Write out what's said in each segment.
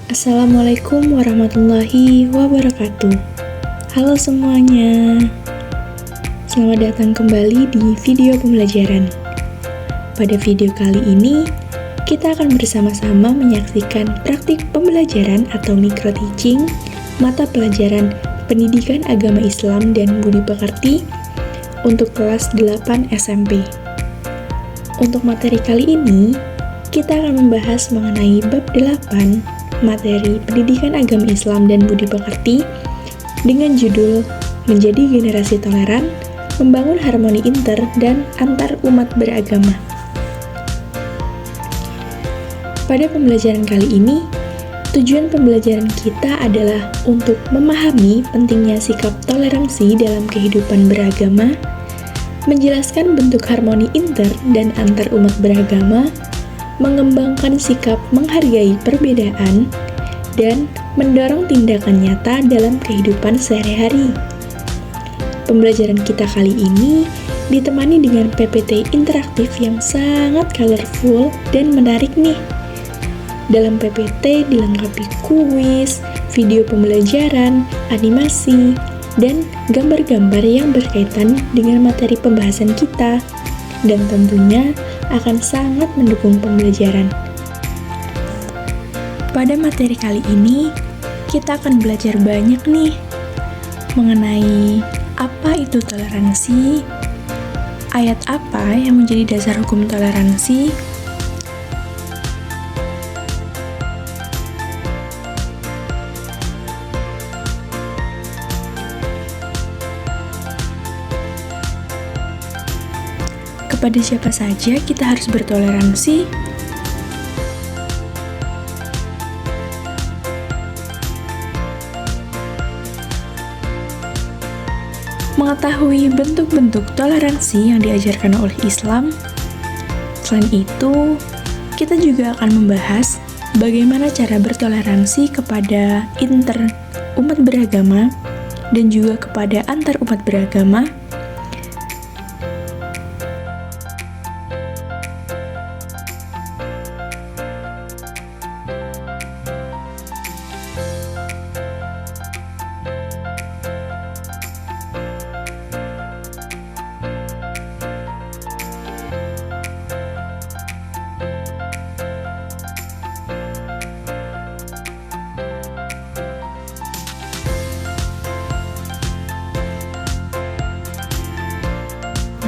Assalamualaikum warahmatullahi wabarakatuh. Halo semuanya. Selamat datang kembali di video pembelajaran. Pada video kali ini, kita akan bersama-sama menyaksikan praktik pembelajaran atau micro teaching mata pelajaran Pendidikan Agama Islam dan Budi Pekerti untuk kelas 8 SMP. Untuk materi kali ini, kita akan membahas mengenai bab 8 materi Pendidikan Agama Islam dan Budi Pekerti dengan judul Menjadi Generasi Toleran, Membangun Harmoni Inter dan Antar Umat Beragama. Pada pembelajaran kali ini, tujuan pembelajaran kita adalah untuk memahami pentingnya sikap toleransi dalam kehidupan beragama, menjelaskan bentuk harmoni inter dan antar umat beragama, mengembangkan sikap menghargai perbedaan, dan mendorong tindakan nyata dalam kehidupan sehari-hari. Pembelajaran kita kali ini ditemani dengan PPT interaktif yang sangat colorful dan menarik nih. Dalam PPT dilengkapi kuis, video pembelajaran, animasi, dan gambar-gambar yang berkaitan dengan materi pembahasan kita, dan tentunya akan sangat mendukung pembelajaran. Pada materi kali ini, kita akan belajar banyak nih mengenai apa itu toleransi, ayat apa yang menjadi dasar hukum toleransi, kepada siapa saja kita harus bertoleransi, mengetahui bentuk-bentuk toleransi yang diajarkan oleh Islam. Selain itu, kita juga akan membahas bagaimana cara bertoleransi kepada inter umat beragama dan juga kepada antar umat beragama.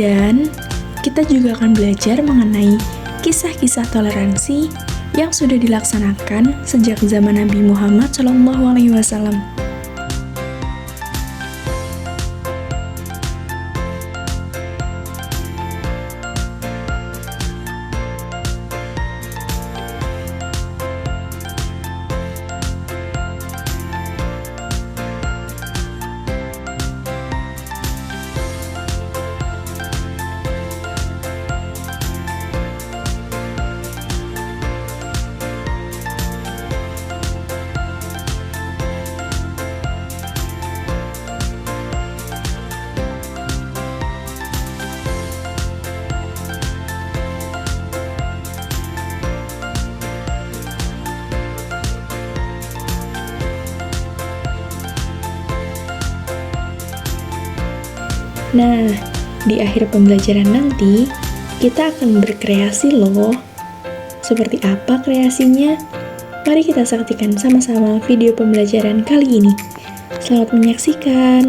Dan kita juga akan belajar mengenai kisah-kisah toleransi yang sudah dilaksanakan sejak zaman Nabi Muhammad SAW. Nah, di akhir pembelajaran nanti, kita akan berkreasi loh. Seperti apa kreasinya? Mari kita saksikan sama-sama video pembelajaran kali ini. Selamat menyaksikan.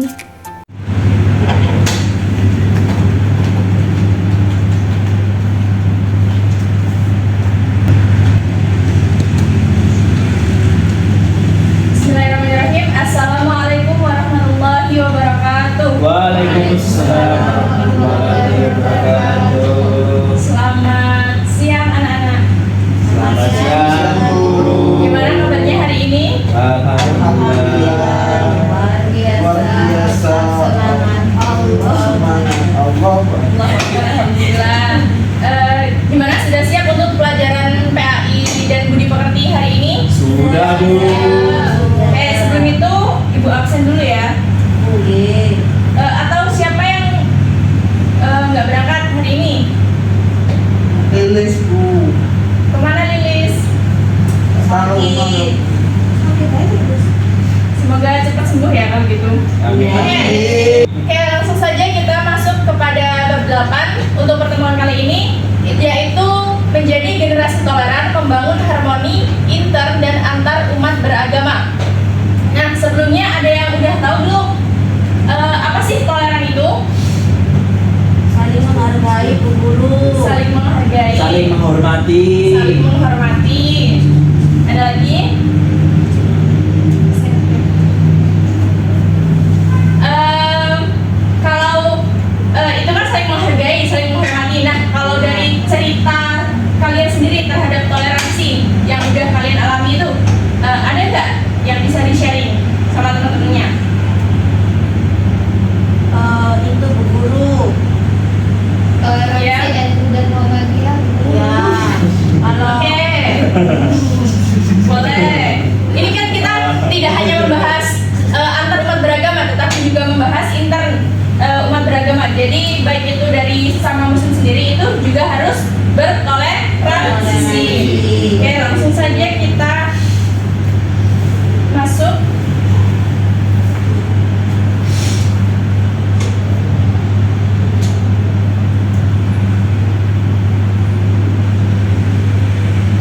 Bismillahirrahmanirrahim. Assalamualaikum warahmatullahi wabarakatuh. Waalaikumsalam warahmatullahi wabarakatuh. Selamat siang anak-anak. Selamat siang guru. Gimana kabarnya hari ini? Alhamdulillah. Luar biasa. Selamat Allah. Alhamdulillah. Gimana, sudah siap untuk pelajaran PAI dan Budi Pekerti hari ini? Sudah Bu. Sebelum itu Ibu absen dulu ya. Atau siapa yang nggak berangkat hari ini? Lilis Bu. Kemana Lilis? Sakit. sembuh ya kalau gitu. Amin. Oke, langsung saja kita masuk kepada bab 8 untuk pertemuan kali ini, yaitu menjadi generasi toleran, membangun harmoni inter dan antar umat beragama. Nah, sebelumnya ada yang udah tahu belum apa sih toleran itu? Saling menghargai Bu Guru. Saling menghargai, Saling menghormati. saling menghormati. Ada lagi? Kalau itu kan saling menghargai, saling menghormati. Nah, kalau dari cerita kalian sendiri terhadap toleransi yang udah kalian alami itu, ada nggak yang bisa di-sharing sama teman-temannya? Itu Bu Guru. Toleransi dan Muhammadiyah. Ya. Oke, boleh. Ini kan kita tidak hanya membahas antar umat beragama, tetapi juga membahas inter umat beragama. Jadi baik itu dari sesama muslim sendiri itu juga harus bertoleransi. Oke, langsung saja kita masuk.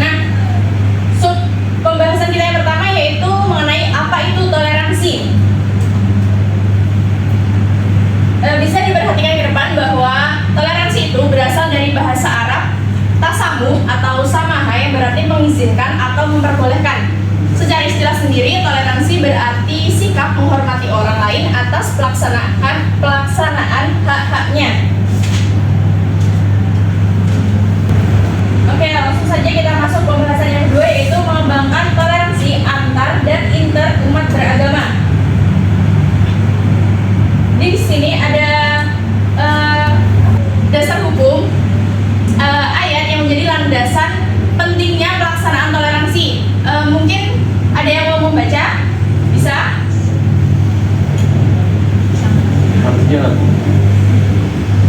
Nah, sub pembahasan kita yang pertama yaitu mengenai apa itu toleransi. Bisa diperhatikan ke depan bahwa toleransi itu berasal dari bahasa Arab tasamuh atau samaha yang berarti mengizinkan atau memperbolehkan. Secara istilah sendiri, toleransi berarti sikap menghormati orang lain atas pelaksanaan hak-haknya. Oke, langsung saja kita masuk pembahasan yang kedua, yaitu mengembangkan toleransi antar dan inter umat beragama. Di sini ada dasar hukum, ayat yang menjadi landasan pentingnya pelaksanaan toleransi. Mungkin ada yang mau membaca? Bisa? Artinya apa?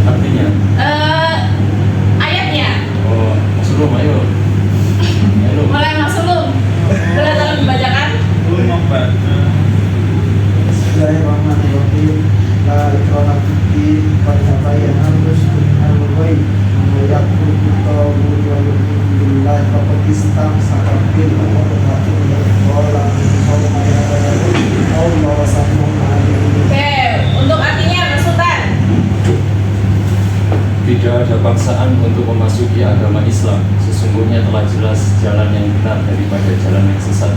Artinya. Ayatnya. Oh, masuk belum? Ayo. Ayo. Mulai masuk belum? Boleh tolong dibacakan? Bismillahirrahmanirrahim. La ikraha fid-din, qad tabayyana ar-rusydu minal ghayy. Man yakfur bit-taghut wa yu'min billahi faqad istamsaka bil-urwatil wuthqa. Allahu sami'un 'alim. Oke, untuk artinya Mas Sultan. Tidak ada paksaan untuk memasuki agama Islam. Sesungguhnya telah jelas jalan yang benar daripada jalan yang sesat.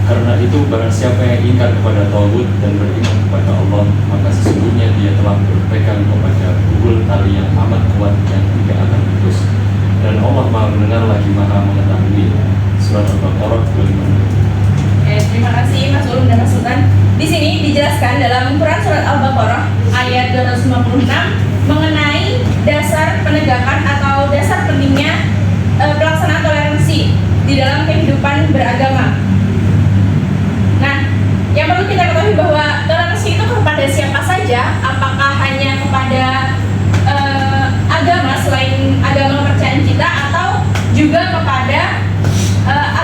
Karena itu barang siapa yang ingkar kepada Tauhid dan beriman kepada Allah, maka sesungguhnya dia telah berpegang kepada bubul tali yang amat kuat yang tidak akan putus. Dan Allah Maha mendengar lagi Maha mengetahui. Surat Al-Baqarah 25. Terima kasih Mas Ulum dan Mas Sultan. Di sini dijelaskan dalam Quran surat Al-Baqarah ayat 256 mengenai dasar penegakan atau dasar pentingnya pelaksanaan toleransi di dalam kehidupan beragama. Nah, yang perlu kita ketahui bahwa toleransi itu kepada siapa saja, apakah hanya kepada agama selain agama kepercayaan kita atau juga kepada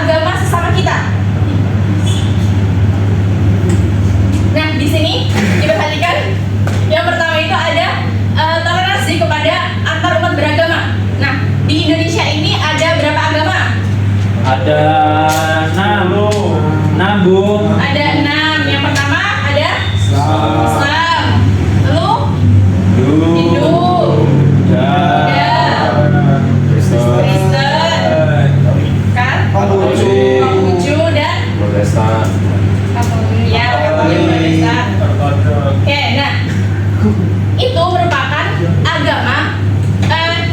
agama sesama kita. Nah, di sini diperhatikan yang pertama itu ada toleransi kepada antar umat beragama. Nah, di Indonesia ini ada berapa agama? Ada 6 Bu. Ada 6. Yang pertama ada Islam. Lalu Hindu, Kristen, kan? Konghucu dan Protestan. ya, Protestan. Oke, nah itu merupakan agama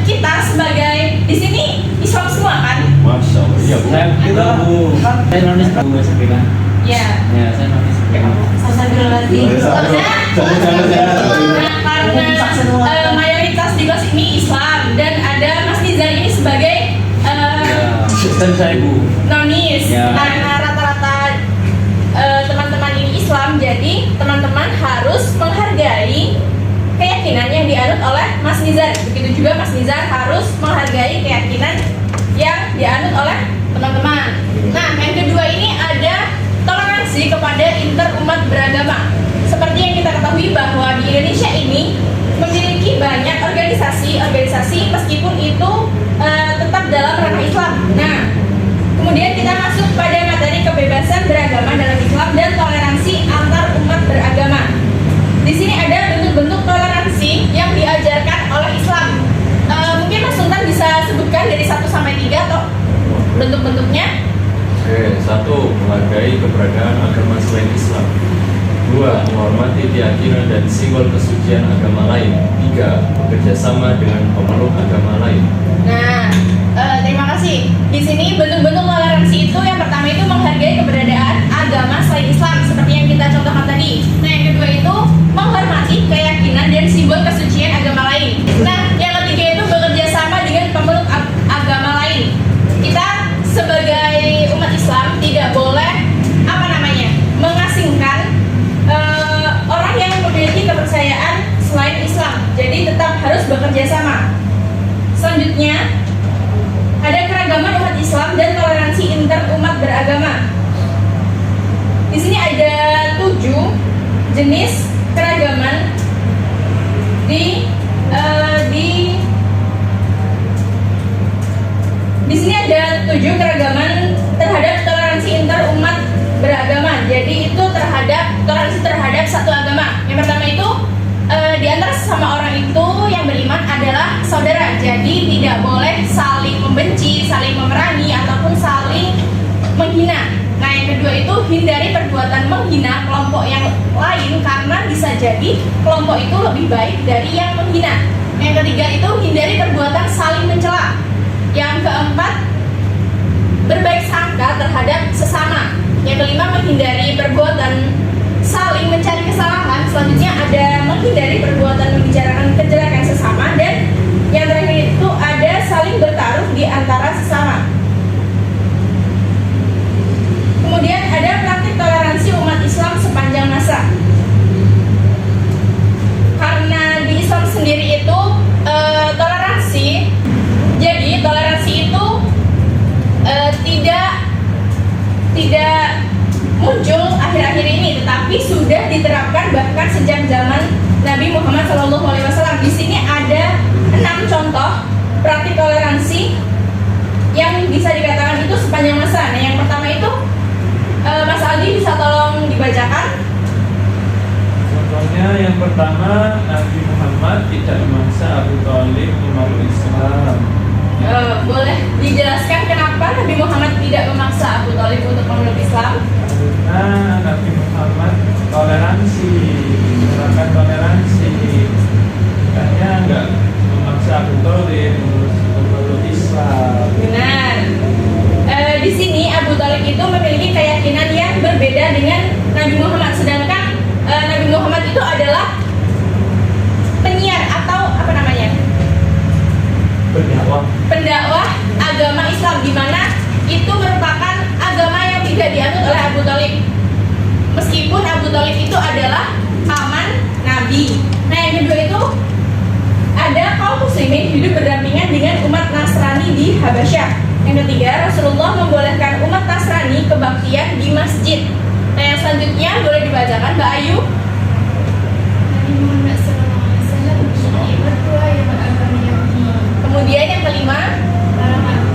kita sebagai di sini Islam semua kan? Masya Allah. Iya Bu. Saya nonis Bu Sabrina. Ya. Ya, saya nonis. Astagfirullahaladzim. Nah, karena mayoritas di kelas ini Islam dan ada Mas Nizar ini sebagai Kristen saya Bu. nonis. Ya. Karena rata-rata teman-teman ini Islam, jadi teman-teman harus menghargai keyakinan yang dianut oleh Mas Nizar. Begitu juga Mas Nizar harus menghargai keyakinan yang dianut oleh teman-teman. Nah, yang kedua ini ada toleransi toleransi kepada interumat beragama. Seperti yang kita ketahui bahwa di Indonesia ini memiliki banyak organisasi meskipun itu tetap dalam ranah Islam. Nah, kemudian kita masuk pada materi kebebasan beragama dalam Islam dan toleransi antar umat beragama. Di sini ada bentuk-bentuk toleransi yang diajarkan oleh Islam. Mungkin Mas Sultan bisa sebutkan dari 1 sampai 3 atau bentuk-bentuknya? Oke, 1. Menghargai keberadaan agama selain Islam. 2. Menghormati keyakinan dan simbol kesucian agama lain. 3. Bekerjasama dengan pemeluk agama lain. Nah, terima kasih. Di sini bentuk-bentuk toleransi itu yang pertama itu menghargai keberadaan agama selain Islam seperti yang kita contohkan tadi. Nah, yang kedua itu menghormati keyakinan dan simbol kesucian agama lain. Nah, yang ketiga itu bekerja sama dengan pemeluk agama lain. Kita sebagai umat Islam tidak boleh mengasingkan orang yang memiliki kepercayaan selain Islam. Jadi tetap harus bekerja sama. Selanjutnya, ada keragaman umat Islam dan toleransi interumat beragama. Di sini ada 7 jenis keragaman di sini ada 7 keragaman terhadap toleransi interumat beragama. Jadi itu toleransi terhadap satu agama. Yang pertama itu di antara sesama orang itu yang beriman adalah saudara. Jadi tidak boleh saling membenci, saling memerangi ataupun saling menghina. Nah, yang kedua itu hindari perbuatan menghina kelompok yang lain karena bisa jadi kelompok itu lebih baik dari yang menghina. Yang ketiga itu hindari perbuatan saling mencela. Yang keempat, berbaik sangka terhadap sesama. Yang kelima, menghindari perbuatan saling mencari kesalahan. Selanjutnya ada menghindari perbuatan membicarakan kejelekan sesama. Dan yang terakhir itu ada saling bertaruh di antara sesama. Kemudian ada praktik toleransi umat Islam sepanjang masa. Karena di Islam sendiri itu toleransi, jadi toleransi itu tidak muncul akhir-akhir ini, tetapi sudah diterapkan bahkan sejak zaman Nabi Muhammad SAW. Di sini ada 6 contoh praktik toleransi yang bisa dikatakan itu sepanjang masa. Nah, yang pertama itu Mas Aldi bisa tolong dibacakan? Contohnya yang pertama, Nabi Muhammad tidak memaksa Abu Thalib memeluk Islam. Boleh dijelaskan kenapa Nabi Muhammad tidak memaksa Abu Thalib untuk memeluk Islam? Karena Nabi Muhammad toleransi, menerapkan toleransi. Makanya enggak memaksa Abu Thalib memeluk Islam. Benar. Di sini Abu Thalib itu memiliki keyakinan yang berbeda dengan Nabi Muhammad, sedangkan Nabi Muhammad itu adalah penyiar atau apa namanya? Pendakwah agama Islam, di mana itu merupakan agama yang tidak dianut oleh Abu Thalib. Meskipun Abu Thalib itu adalah paman Nabi. Nah, yang kedua itu ada kaum muslimin hidup berdampingan dengan umat Nasrani di Habasyah. Yang ketiga, Rasulullah membolehkan umat Nasrani kebaktian di masjid. Nah, yang selanjutnya boleh dibacakan, Mbak Ayu. Nabi Muhammad SAW memiliki mertua yang beragama Yahudi. Kemudian yang kelima,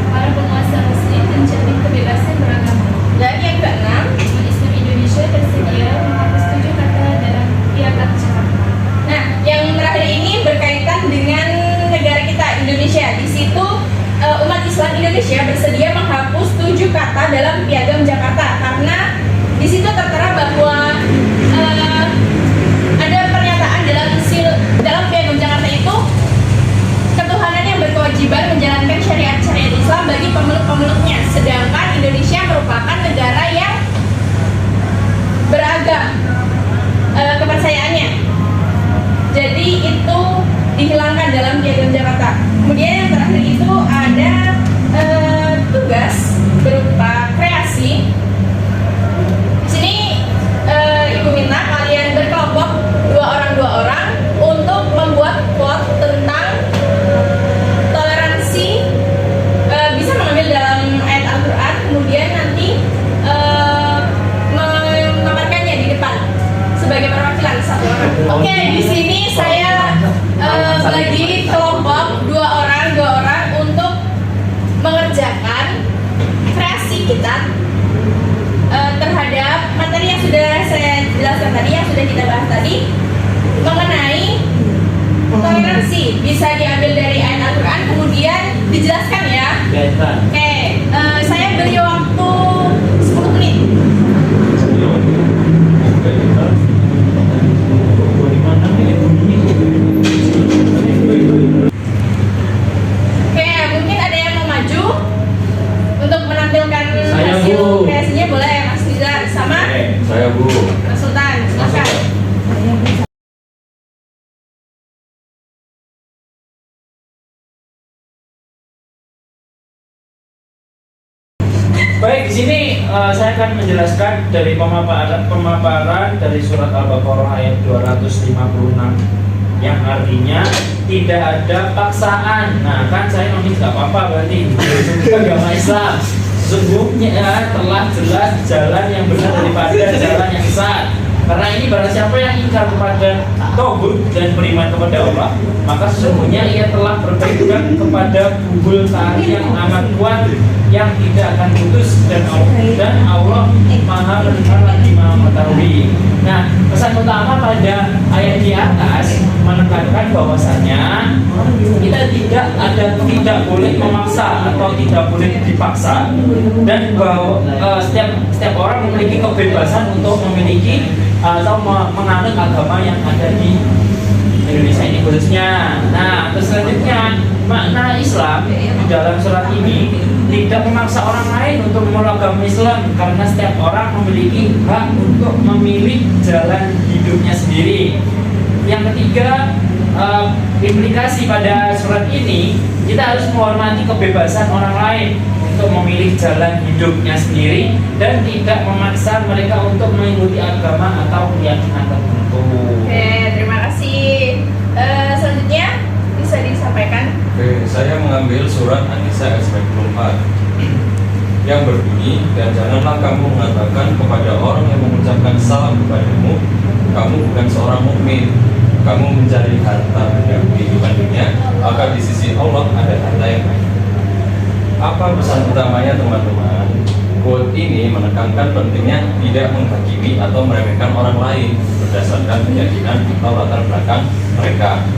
Para penguasa Muslim menjamin kebebasan beragama. dan yang keenam, Umat Islam Indonesia bersedia menghapus 7 kata dalam Piagam Jakarta. nah, yang terakhir ini berkaitan dengan negara kita, Indonesia. Di situ umat Islam Indonesia bersedia menghapus 7 kata dalam Piagam Jakarta karena di situ tertera bahwa ada pernyataan dalam Piagam Jakarta itu ketuhanan yang berkewajiban menjalankan syariat-syariat Islam bagi pemeluk-pemeluknya, sedangkan Indonesia merupakan negara yang beragam kepercayaannya. Jadi itu dihilangkan dalam Piagam Jakarta. Kemudian yang terakhir itu ada tugas berupa kreasi. Di sini tadi yang sudah kita bahas tadi mengenai toleransi bisa diambil dari ayat Al-Quran kemudian dijelaskan ya. Kaitan. Oke, saya beri waktu 10 menit. Oke, mungkin ada yang mau maju untuk menampilkan Saya, hasil Bu. kreasinya, boleh Mas Rizal sama Saya Bu. Mas Sultan, silakan. Baik, di sini saya akan menjelaskan dari pemaparan dari surat Al-Baqarah ayat 256 yang artinya tidak ada paksaan. Nah, kan saya nomis nggak apa-apa berarti agama Islam sesungguhnya telah jelas jalan yang benar daripada jalan yang sesat. Karena ini barang siapa yang ingkar kepada Tauhid dan beriman kepada Allah, maka sesungguhnya ia telah berpegang kepada bubul tali yang amat kuat yang tidak akan putus dan Allah Maha mendengar lagi Maha mengetahui. Nah, pesan utama pada ayat di atas menekankan bahwasanya kita tidak boleh memaksa atau tidak boleh dipaksa, dan bahwa setiap orang memiliki kebebasan untuk memiliki atau menganut agama yang ada di Indonesia ini khususnya. Nah, terus selanjutnya makna Islam di dalam surat ini tidak memaksa orang lain untuk memeluk agama Islam karena setiap orang memiliki hak untuk memilih jalan hidupnya sendiri. Yang ketiga, implikasi pada surat ini kita harus menghormati kebebasan orang lain untuk memilih jalan hidupnya sendiri dan tidak memaksa mereka untuk mengikuti agama atau keyakinan tertentu. Oke, terima kasih. Selanjutnya bisa disampaikan. Oke, saya mengambil surat An-Nisa ayat 94 yang berbunyi, dan janganlah kamu mengatakan kepada orang yang mengucapkan salam kepadamu, kamu bukan seorang mukmin. Kamu mencari harta benda kehidupan dunia, maka di sisi Allah ada harta yang baik. Apa pesan utamanya teman-teman? Quote ini menekankan pentingnya tidak menghakimi atau meremehkan orang lain berdasarkan keyakinan atau latar belakang mereka.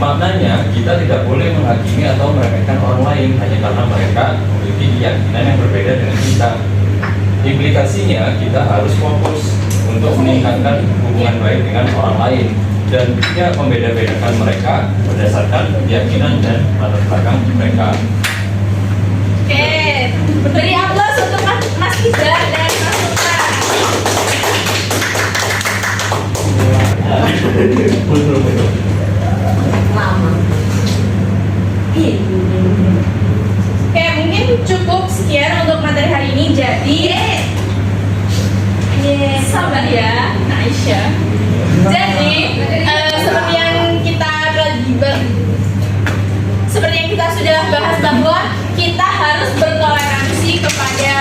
Maknanya kita tidak boleh menghakimi atau meremehkan orang lain hanya karena mereka memiliki keyakinan yang berbeda dengan kita. Implikasinya kita harus fokus untuk meningkatkan hubungan baik dengan orang lain dan tidak membeda-bedakan mereka berdasarkan keyakinan dan latar belakang mereka. Oke, beri aplaus untuk Mas Iza dan Mas Sultan. Oke, mungkin cukup sekian untuk materi hari ini. Jadi, sabar ya, Aisyah. Jadi, seperti yang kita sudah bahas bahwa kita harus bertoleransi kepada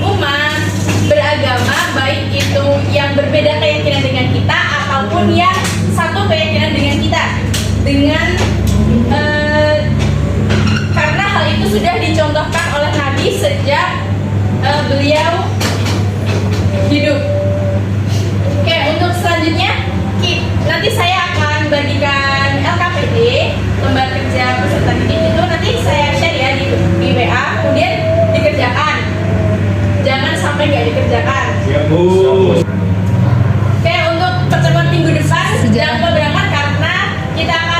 umat beragama, baik itu yang berbeda keyakinan dengan kita ataupun yang satu keyakinan dengan kita. Karena hal itu sudah dicontohkan oleh Nabi sejak beliau hidup. Oke, untuk selanjutnya nanti saya akan bagikan LKPD, lembar kerja peserta didik itu nanti saya share ya di WA, kemudian dikerjakan. Jangan sampai nggak dikerjakan. Ya, Bu. Oke, untuk pertemuan minggu depan jangan lupa berangkat karena kita akan